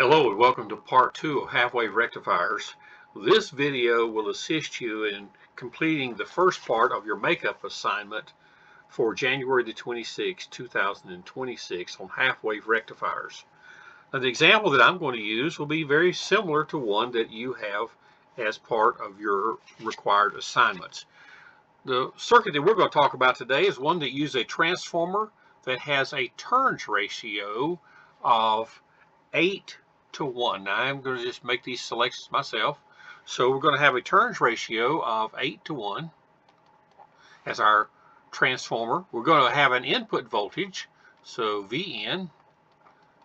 Hello and welcome to part 2 of half-wave rectifiers. This video will assist you in completing the first part of your makeup assignment for January the 26th, 2026 on half-wave rectifiers. Now, the example that I'm going to use will be very similar to one that you have as part of your required assignments. The circuit that we're going to talk about today is one that uses a transformer that has a turns ratio of 8 to 1. Now I'm going to just make these selections myself. So we're going to have a turns ratio of 8 to 1 as our transformer. We're going to have an input voltage, so Vn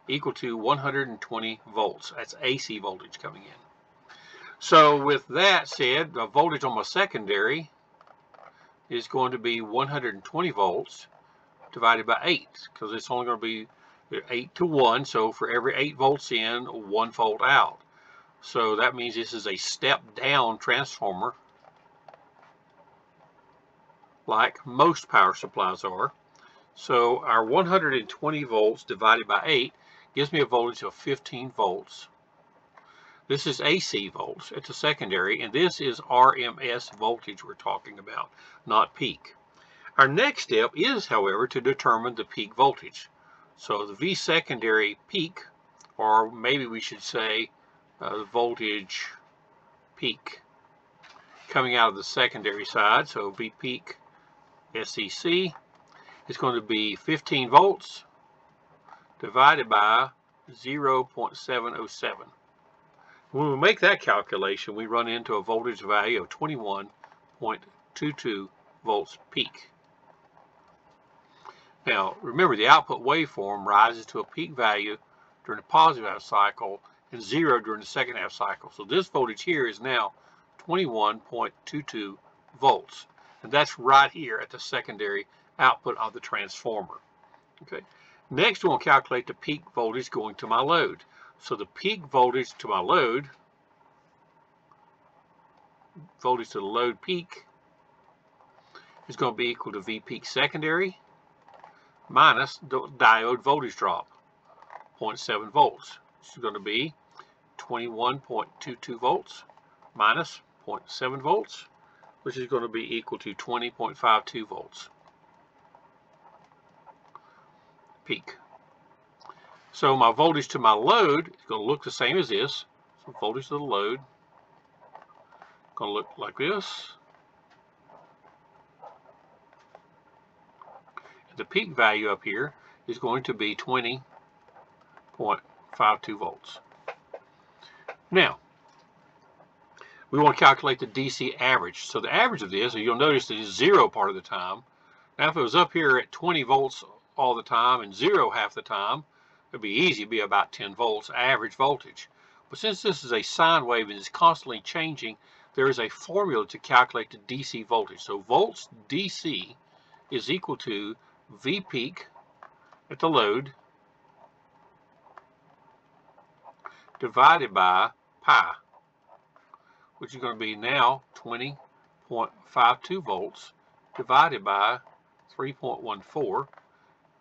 equal to 120 volts. That's AC voltage coming in. So with that said, the voltage on my secondary is going to be 120 volts divided by 8, because it's only going to be 8 to 1, so for every 8 volts in, 1 volt out. So that means this is a step down transformer, like most power supplies are. So our 120 volts divided by 8 gives me a voltage of 15 volts. This is AC volts at the secondary, and this is RMS voltage we're talking about, not peak. Our next step is, however, to determine the peak voltage. So the V secondary peak, or maybe we should say the voltage peak coming out of the secondary side, so V peak SEC is going to be 15 volts divided by 0.707. When we make that calculation, we run into a voltage value of 21.22 volts peak. Now, remember, the output waveform rises to a peak value during the positive half cycle and 0 during the second half cycle. So this voltage here is now 21.22 volts. And that's right here at the secondary output of the transformer. Okay. Next, we'll calculate the peak voltage going to my load. So the peak voltage to my load, voltage to the load peak, is going to be equal to V peak secondary minus the diode voltage drop, 0.7 volts. This is going to be 21.22 volts minus 0.7 volts, which is going to be equal to 20.52 volts peak. So my voltage to my load is going to look the same as this. So voltage to the load is going to look like this. The peak value up here is going to be 20.52 volts. Now, we want to calculate the DC average. So the average of this, you'll notice that it's 0 part of the time. Now, if it was up here at 20 volts all the time and 0 half the time, it'd be easy. It'd be about 10 volts average voltage. But since this is a sine wave and is constantly changing, there is a formula to calculate the DC voltage. So volts DC is equal to V peak at the load divided by pi, which is going to be now 20.52 volts divided by 3.14,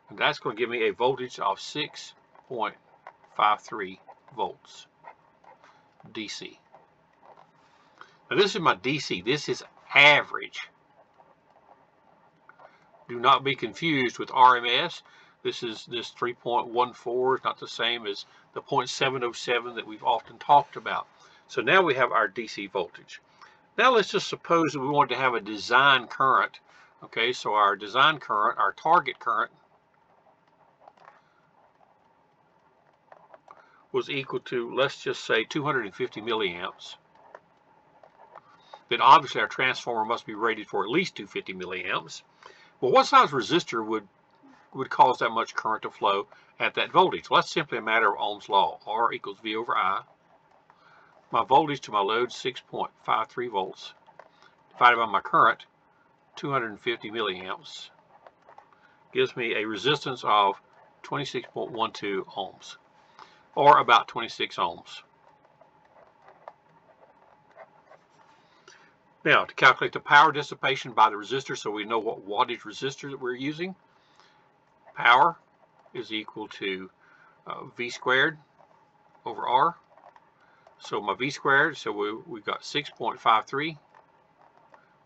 and that's going to give me a voltage of 6.53 volts DC. Now this is my DC. This is average. Do not be confused with RMS. This 3.14 is not the same as the 0.707 that we've often talked about. So now we have our DC voltage. Now let's just suppose that we want to have a design current. Okay, so our design current, our target current, was equal to, let's just say, 250 milliamps. Then obviously our transformer must be rated for at least 250 milliamps. Well, what size resistor would cause that much current to flow at that voltage? Well, that's simply a matter of Ohm's law. R equals V over I. My voltage to my load, 6.53 volts, divided by my current, 250 milliamps, gives me a resistance of 26.12 ohms, or about 26 ohms. Now, to calculate the power dissipation by the resistor, so we know what wattage resistor that we're using, power is equal to V squared over R. So my V squared, so we got 6.53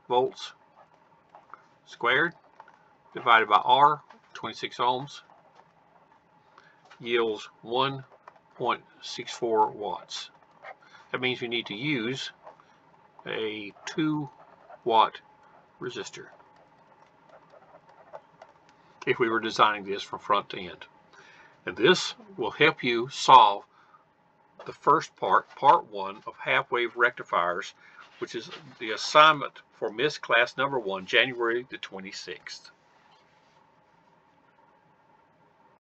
volts squared divided by R, 26 ohms, yields 1.64 watts. That means we need to use a 2-watt resistor if we were designing this from front to end. And this will help you solve the first part, part 1 of half-wave rectifiers, which is the assignment for Miss Class number 1, January the 26th.